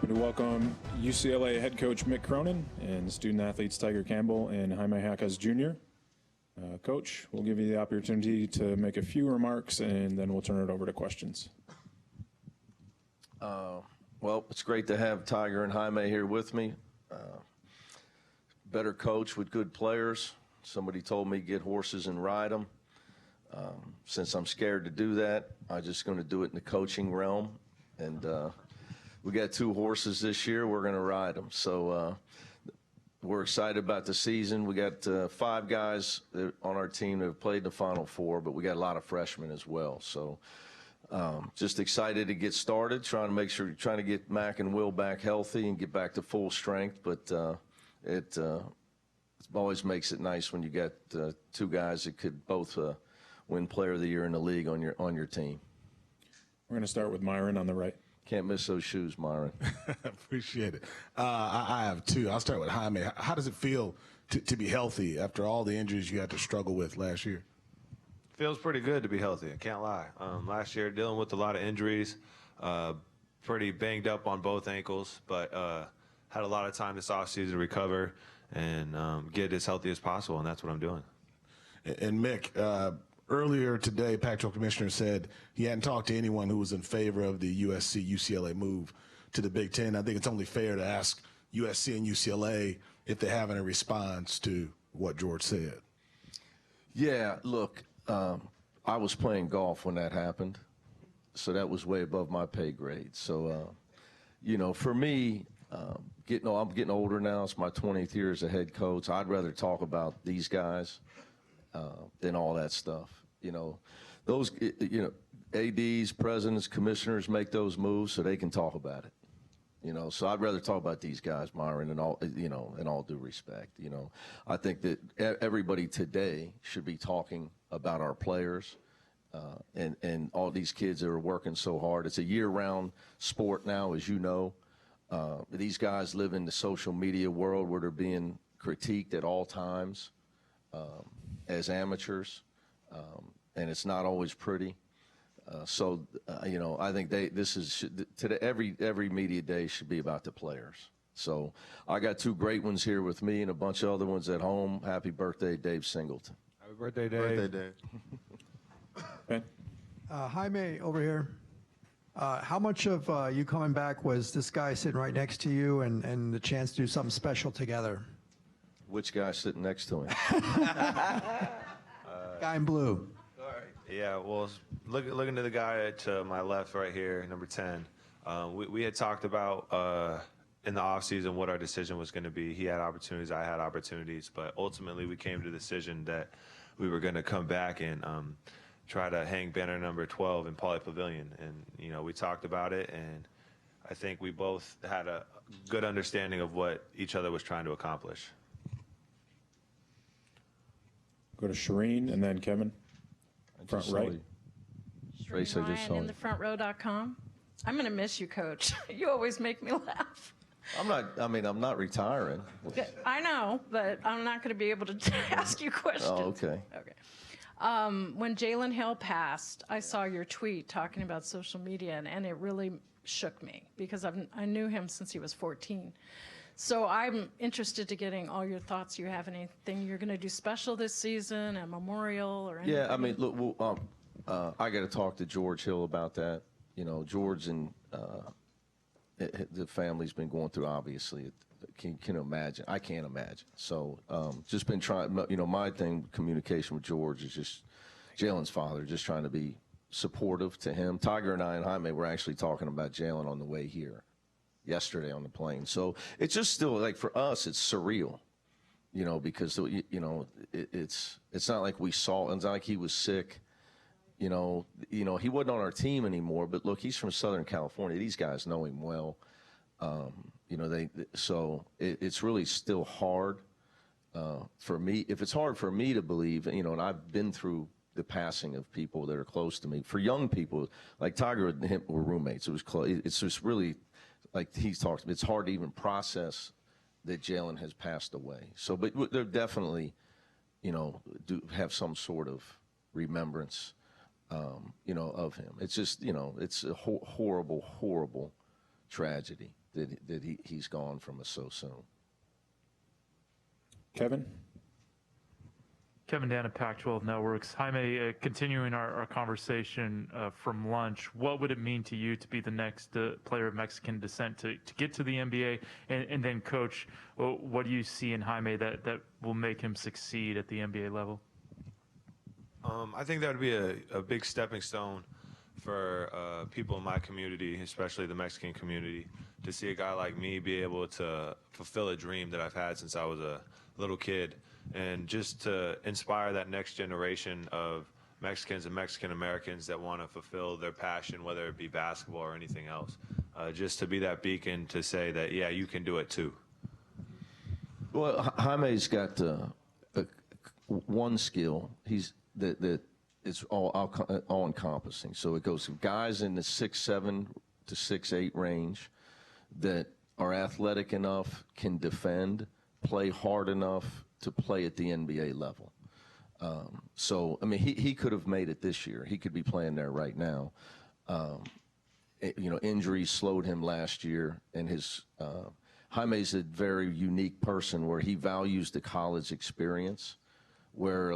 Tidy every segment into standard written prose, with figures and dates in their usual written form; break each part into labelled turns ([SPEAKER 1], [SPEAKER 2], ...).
[SPEAKER 1] Happy to welcome UCLA head coach Mick Cronin and student athletes Tyger Campbell and Jaime Jaquez Jr. Coach, we'll give you the opportunity to make a few remarks and then we'll turn it over to questions.
[SPEAKER 2] Well, it's great to have Tyger and Jaime here with me. Better coach with good players. Somebody told me get horses and ride them. Since I'm scared to do that, I'm just going to do it in the coaching realm. And we got 2 horses this year. We're going to ride them. So we're excited about the season. We got 5 guys on our team that have played the Final Four, but we got a lot of freshmen as well. So just excited to get started, trying to get Mac and Will back healthy and get back to full strength. But it always makes it nice when you got 2 guys that could both win Player of the Year in the league on your team.
[SPEAKER 1] We're going to start with Myron on the right.
[SPEAKER 2] Can't miss those shoes, Myron.
[SPEAKER 3] Appreciate it. I have 2. I'll start with Jaime. How does it feel to be healthy after all the injuries you had to struggle with last year?
[SPEAKER 4] Feels pretty good to be healthy. I can't lie. Last year, dealing with a lot of injuries, pretty banged up on both ankles, but had a lot of time this offseason to recover and get as healthy as possible, and that's what I'm doing.
[SPEAKER 3] And Mick, earlier today, Pac-12 Commissioner said he hadn't talked to anyone who was in favor of the USC-UCLA move to the Big Ten. I think it's only fair to ask USC and UCLA if they have any response to what George said.
[SPEAKER 2] Yeah, look, I was playing golf when that happened, so that was way above my pay grade. So, you know, for me, I'm getting older now. It's my 20th year as a head coach. I'd rather talk about these guys than all that stuff. You know, those, ADs, presidents, commissioners make those moves so they can talk about it. You know, so I'd rather talk about these guys, Myron, and all, in all due respect. You know, I think that everybody today should be talking about our players and all these kids that are working so hard. It's a year-round sport now, as you know. These guys live in the social media world where they're being critiqued at all times as amateurs, and it's not always pretty. I think every media day should be about the players. So I got 2 great ones here with me and a bunch of other ones at home. Happy birthday, Dave Singleton.
[SPEAKER 4] Happy birthday, Dave.
[SPEAKER 5] Birthday, Dave.
[SPEAKER 1] Ben?
[SPEAKER 6] Jaime, over here. How much of you coming back was this guy sitting right next to you and the chance to do something special together?
[SPEAKER 2] Which guy sitting next to him?
[SPEAKER 6] Guy in blue.
[SPEAKER 4] Yeah, well, looking to the guy to my left right here, number 10, we had talked about in the offseason what our decision was going to be. He had opportunities, I had opportunities, but ultimately we came to the decision that we were going to come back and try to hang banner number 12 in Pauley Pavilion. And, we talked about it, and I think we both had a good understanding of what each other was trying to accomplish.
[SPEAKER 1] Go to Shireen and then Kevin. Front right.
[SPEAKER 2] Race, I just saw
[SPEAKER 7] in thefrontrow.com. I'm going to miss you, Coach. You always make me laugh.
[SPEAKER 2] I'm not retiring.
[SPEAKER 7] I know, but I'm not going to be able to ask you questions.
[SPEAKER 2] Oh, okay.
[SPEAKER 7] Okay. When Jalen Hill passed, I saw your tweet talking about social media, and it really shook me because I knew him since he was 14. So I'm interested to getting all your thoughts. You have anything you're going to do special this season, a memorial or anything?
[SPEAKER 2] Yeah, I mean, look, I got to talk to George Hill about that. You know, George and the family's been going through, obviously, can imagine. I can't imagine. So just been trying, my thing, communication with George is just Jalen's father, just trying to be supportive to him. Tyger and I and Jaime were actually talking about Jalen on the way here yesterday on the plane. So it's just still, like, for us, it's surreal, because, it's not like we saw, it's not like he was sick. He wasn't on our team anymore, but look, he's from Southern California. These guys know him well. So it's really still hard for me. If it's hard for me to believe, and I've been through the passing of people that are close to me. For young people, like Tyger and him were roommates. It was close. It's just really, like he's talked, it's hard to even process that Jalen has passed away. So, but they're definitely, do have some sort of remembrance, of him. It's just, it's a horrible, horrible tragedy that he's gone from us so soon.
[SPEAKER 1] Kevin?
[SPEAKER 5] Kevin Dan at Pac-12 Networks. Jaime, continuing our conversation from lunch, what would it mean to you to be the next player of Mexican descent to get to the NBA? And then, Coach, what do you see in Jaime that will make him succeed at the NBA level?
[SPEAKER 4] I think that would be a big stepping stone for people in my community, especially the Mexican community, to see a guy like me be able to fulfill a dream that I've had since I was a little kid, and just to inspire that next generation of Mexicans and Mexican Americans that want to fulfill their passion, whether it be basketball or anything else. Just to be that beacon to say that, yeah, you can do it too.
[SPEAKER 2] Well, Jaime's got one skill. That it's all encompassing. So it goes from guys in the 6'7" to 6'8" range that are athletic enough, can defend, play hard enough to play at the NBA level. So, I mean, he could have made it this year. He could be playing there right now. Injuries slowed him last year, and Jaime's a very unique person where he values the college experience, where,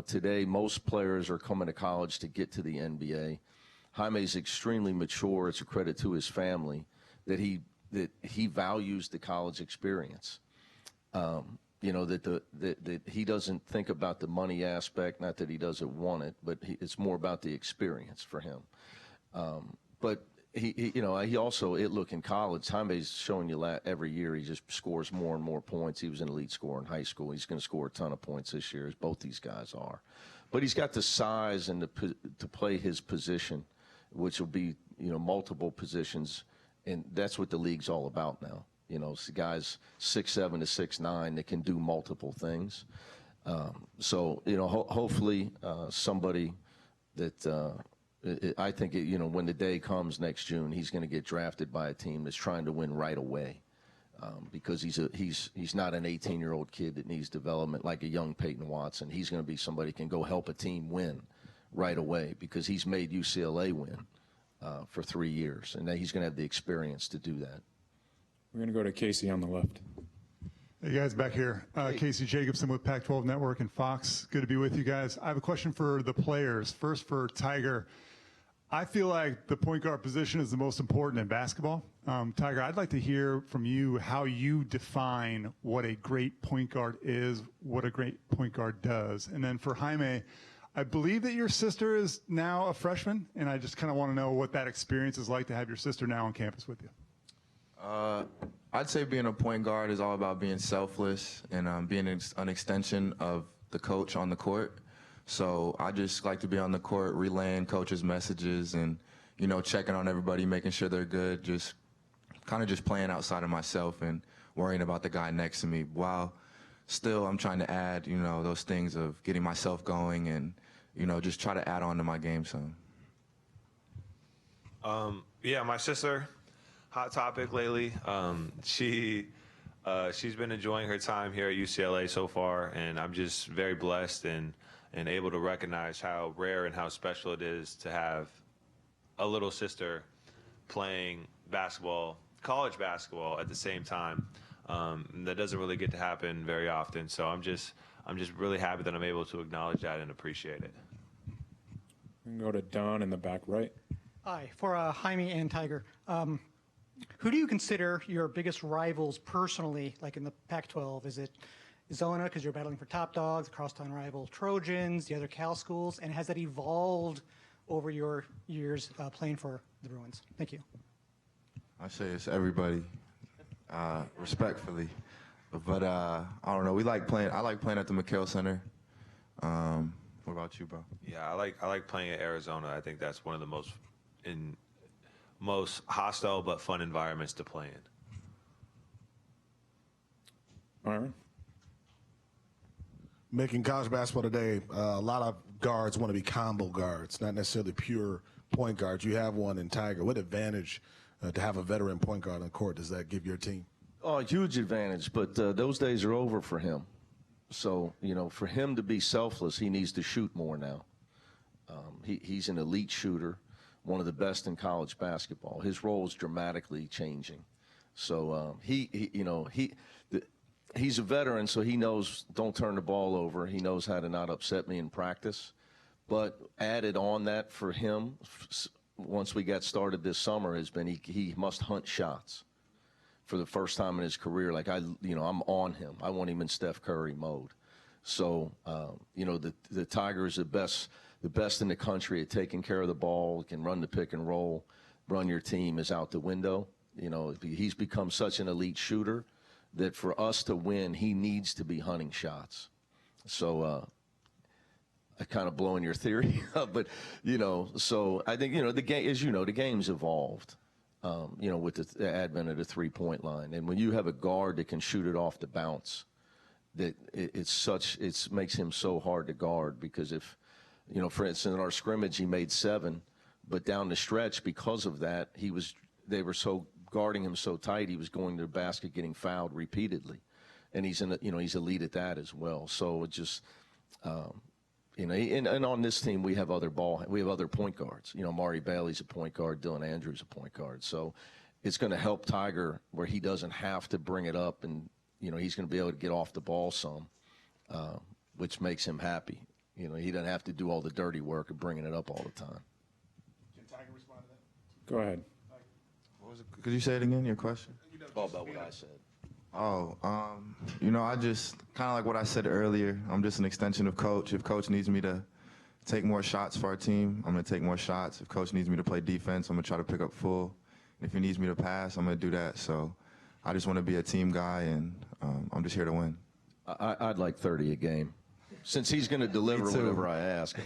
[SPEAKER 2] today most players are coming to college to get to the NBA. Jaime's extremely mature. It's a credit to his family that he values the college experience. That he doesn't think about the money aspect, not that he doesn't want it, but it's more about the experience for him. But he also, look, in college, Jaime's showing you every year he just scores more and more points. He was an elite scorer in high school. He's going to score a ton of points this year, as both these guys are. But he's got the size and to play his position, which will be, multiple positions, and that's what the league's all about now. It's guys 6'7" to 6'9" that can do multiple things. Hopefully somebody that I think, when the day comes next June, he's going to get drafted by a team that's trying to win right away, because he's not an 18-year-old kid that needs development like a young Peyton Watson. He's going to be somebody who can go help a team win right away, because he's made UCLA win for 3 years, and he's going to have the experience to do that.
[SPEAKER 1] We're going to go to Casey on the left.
[SPEAKER 8] Hey guys, back here. Casey Jacobson with Pac-12 Network and Fox. Good to be with you guys. I have a question for the players. First for Tyger. I feel like the point guard position is the most important in basketball. Tyger, I'd like to hear from you how you define what a great point guard is, what a great point guard does. And then for Jaime, I believe that your sister is now a freshman, and I just kind of want to know what that experience is like to have your sister now on campus with you.
[SPEAKER 9] I'd say being a point guard is all about being selfless and being an extension of the coach on the court. So I just like to be on the court relaying coach's messages and, checking on everybody, making sure they're good, just kind of just playing outside of myself and worrying about the guy next to me, while still I'm trying to add, those things of getting myself going and, just try to add on to my game some.
[SPEAKER 4] Yeah, my sister, hot topic lately. She's been enjoying her time here at UCLA so far, and I'm just very blessed and able to recognize how rare and how special it is to have a little sister playing basketball, college basketball at the same time. That doesn't really get to happen very often. So I'm just really happy that I'm able to acknowledge that and appreciate it.
[SPEAKER 1] We can go to Don in the back right.
[SPEAKER 10] Hi, for Jaime and Tyger. Who do you consider your biggest rivals personally, like in the Pac-12? Is it Zona, because you're battling for top dogs, crosstown rival Trojans, the other Cal schools, and has that evolved over your years playing for the Bruins? Thank you.
[SPEAKER 9] I say it's everybody, respectfully. But I don't know. I like playing at the McHale Center. What about you, bro?
[SPEAKER 4] Yeah, I like playing at Arizona. I think that's one of the most hostile but fun environments to play in.
[SPEAKER 1] Myron?
[SPEAKER 3] Making college basketball today, a lot of guards want to be combo guards, not necessarily pure point guards. You have one in Tyger. What advantage to have a veteran point guard on the court does that give your team?
[SPEAKER 2] Oh, a huge advantage, but those days are over for him. So, for him to be selfless, he needs to shoot more now. He's an elite shooter. one of the best in college basketball. His role is dramatically changing. So he's a veteran, so he knows don't turn the ball over. He knows how to not upset me in practice. But added on that for him, once we got started this summer, has been he must hunt shots for the first time in his career. Like I'm on him. I want him in Steph Curry mode. So the Tiger is the best in the country at taking care of the ball. Can run the pick and roll, run your team is out the window. He's become such an elite shooter that for us to win, he needs to be hunting shots. So I kind of blowing your theory up, but so I think the game, as the game's evolved. With the advent of the three-point line, and when you have a guard that can shoot it off the bounce, that it makes him so hard to guard. Because if for instance in our scrimmage he made 7, but down the stretch because of that they were so guarding him so tight he was going to the basket getting fouled repeatedly, and he's elite at that as well. So it just and on this team we have other point guards. Mari Bailey's a point guard, Dylan Andrews a point guard. So it's going to help Tiger where he doesn't have to bring it up, and he's going to be able to get off the ball some, which makes him happy. He doesn't have to do all the dirty work of bringing it up all the time.
[SPEAKER 3] Can Tiger respond to that?
[SPEAKER 1] Go ahead.
[SPEAKER 9] What was it? Could you say it again, your question?
[SPEAKER 2] All about what I said.
[SPEAKER 9] Oh, I just kind of like what I said earlier. I'm just an extension of Coach. If Coach needs me to take more shots for our team, I'm going to take more shots. If Coach needs me to play defense, I'm going to try to pick up full. And if he needs me to pass, I'm going to do that. So I just want to be a team guy, and I'm just here to win.
[SPEAKER 2] I'd like 30 a game. Since he's going to deliver whatever I ask.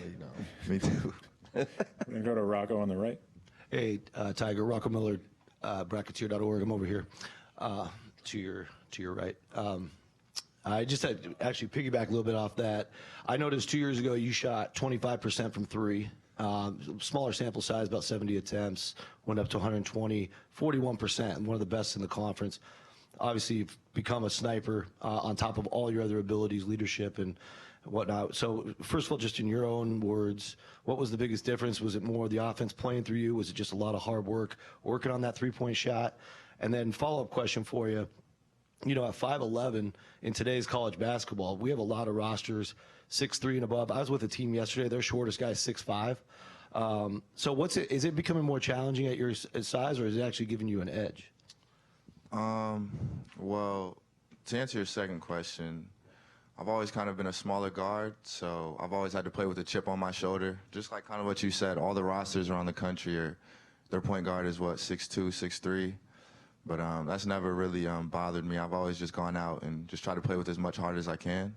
[SPEAKER 9] Me too.
[SPEAKER 1] We're going to go to Rocco on the right.
[SPEAKER 11] Hey, Tiger, Rocco Miller, bracketeer.org. I'm over here to your right. I just had to actually piggyback a little bit off that. I noticed 2 years ago you shot 25% from 3. Smaller sample size, about 70 attempts, went up to 120, 41%, and one of the best in the conference. Obviously, you've become a sniper on top of all your other abilities, leadership and whatnot. So first of all, just in your own words, what was the biggest difference? Was it more the offense playing through you? Was it just a lot of hard work working on that three-point shot? And then follow-up question for you. At 5'11" in today's college basketball, we have a lot of rosters 6'3" and above. I was with a team yesterday. Their shortest guy is 6'5". So is it becoming more challenging at your size, or is it actually giving you an edge?
[SPEAKER 9] Well, to answer your second question, I've always kind of been a smaller guard, so I've always had to play with a chip on my shoulder. Just like kind of what you said, all the rosters around the country their point guard is 6'2", 6'3". But that's never really bothered me. I've always just gone out and just tried to play with as much heart as I can.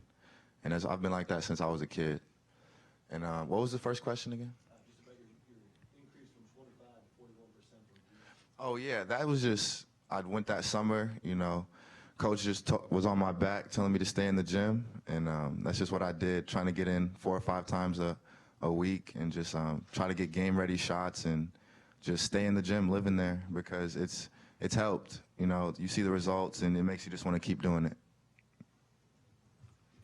[SPEAKER 9] And I've been like that since I was a kid. And what was the first question again?
[SPEAKER 11] Just about your increase from 25 to 41%.
[SPEAKER 9] Oh, yeah, that was just, I went that summer, Coach just was on my back telling me to stay in the gym. And that's just what I did, trying to get in 4 or 5 times a week and just try to get game-ready shots and just stay in the gym, living there, because it's helped. You see the results, and it makes you just want to keep doing it.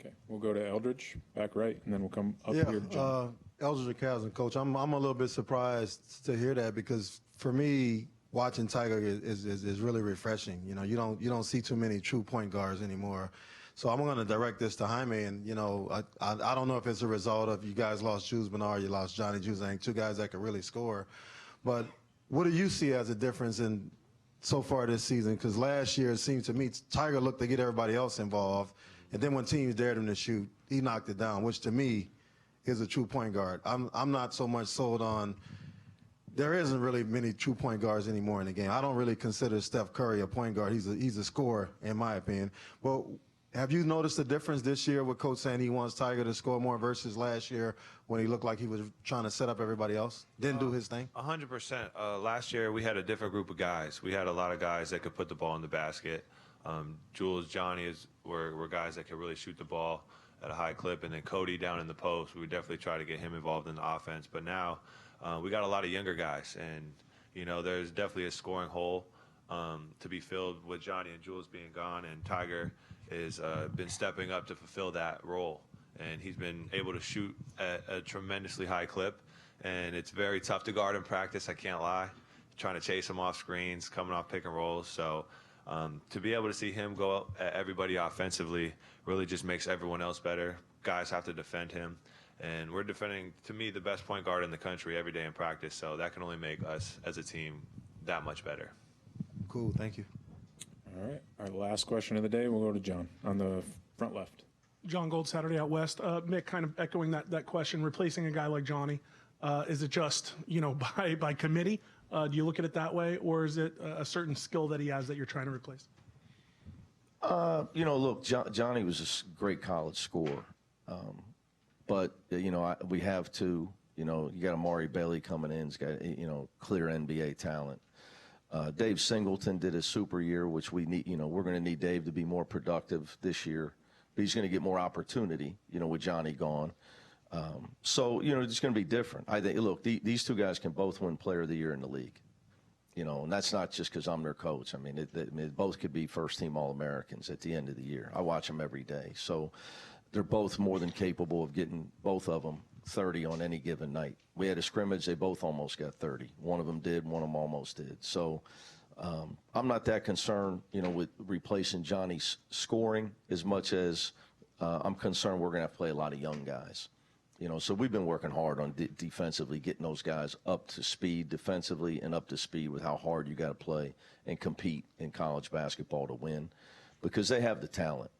[SPEAKER 1] Okay, we'll go to Eldridge, back right, and then we'll come up here to John.
[SPEAKER 12] Eldridge Cousin, Coach. I'm a little bit surprised to hear that, because for me, watching Tiger is really refreshing. You don't see too many true point guards anymore. So I'm going to direct this to Jaime, and I don't know if it's a result of you guys lost Jules Bernard, you lost Johnny Juzang, 2 guys that could really score. But what do you see as a difference in so far this season? Because last year it seemed to me Tiger looked to get everybody else involved, and then when teams dared him to shoot, he knocked it down, which to me is a true point guard. I'm not so much sold on. There isn't really many true point guards anymore in the game. I don't really consider Steph Curry a point guard. He's a scorer, in my opinion. Well, have you noticed the difference this year with Coach saying he wants Tiger to score more versus last year when he looked like he was trying to set up everybody else, didn't do his thing?
[SPEAKER 4] 100%. Last year we had a different group of guys. We had a lot of guys that could put the ball in the basket. Jules, Johnny were guys that could really shoot the ball at a high clip, and then Cody down in the post. We would definitely try to get him involved in the offense. But now we got a lot of younger guys, and there's definitely a scoring hole to be filled with Johnny and Jules being gone, and Tiger has been stepping up to fulfill that role, and he's been able to shoot at a tremendously high clip, and it's very tough to guard in practice. I can't lie. Trying to chase him off screens, coming off pick and rolls. So to be able to see him go up at everybody offensively really just makes everyone else better. Guys have to defend him. And we're defending, to me, the best point guard in the country every day in practice. So that can only make us as a team that much better.
[SPEAKER 12] Cool, thank you.
[SPEAKER 1] All right. Our last question of the day, we'll go to John on the front left.
[SPEAKER 13] John Gold, Saturday Out West. Mick, kind of echoing that question, replacing a guy like Johnny, is it just, by committee? Do you look at it that way, or is it a certain skill that he has that you're trying to replace?
[SPEAKER 2] Look, Johnny was a great college scorer. But, we have to, you got Amari Bailey coming in. He's got, clear NBA talent. Dave Singleton did a super year, which we need, we're going to need Dave to be more productive this year. But he's going to get more opportunity, with Johnny gone. So, it's going to be different. I think, look, these two guys can both win Player of the Year in the league. And that's not just because I'm their coach. I mean, it both could be first-team All-Americans at the end of the year. I watch them every day. So they're both more than capable of getting, both of them, 30 on any given night. We had a scrimmage. They both almost got 30. One of them did. One of them almost did. So I'm not that concerned, with replacing Johnny's scoring as much as I'm concerned we're going to have to play a lot of young guys. So we've been working hard on defensively, getting those guys up to speed defensively and up to speed with how hard you got to play and compete in college basketball to win, because they have the talent.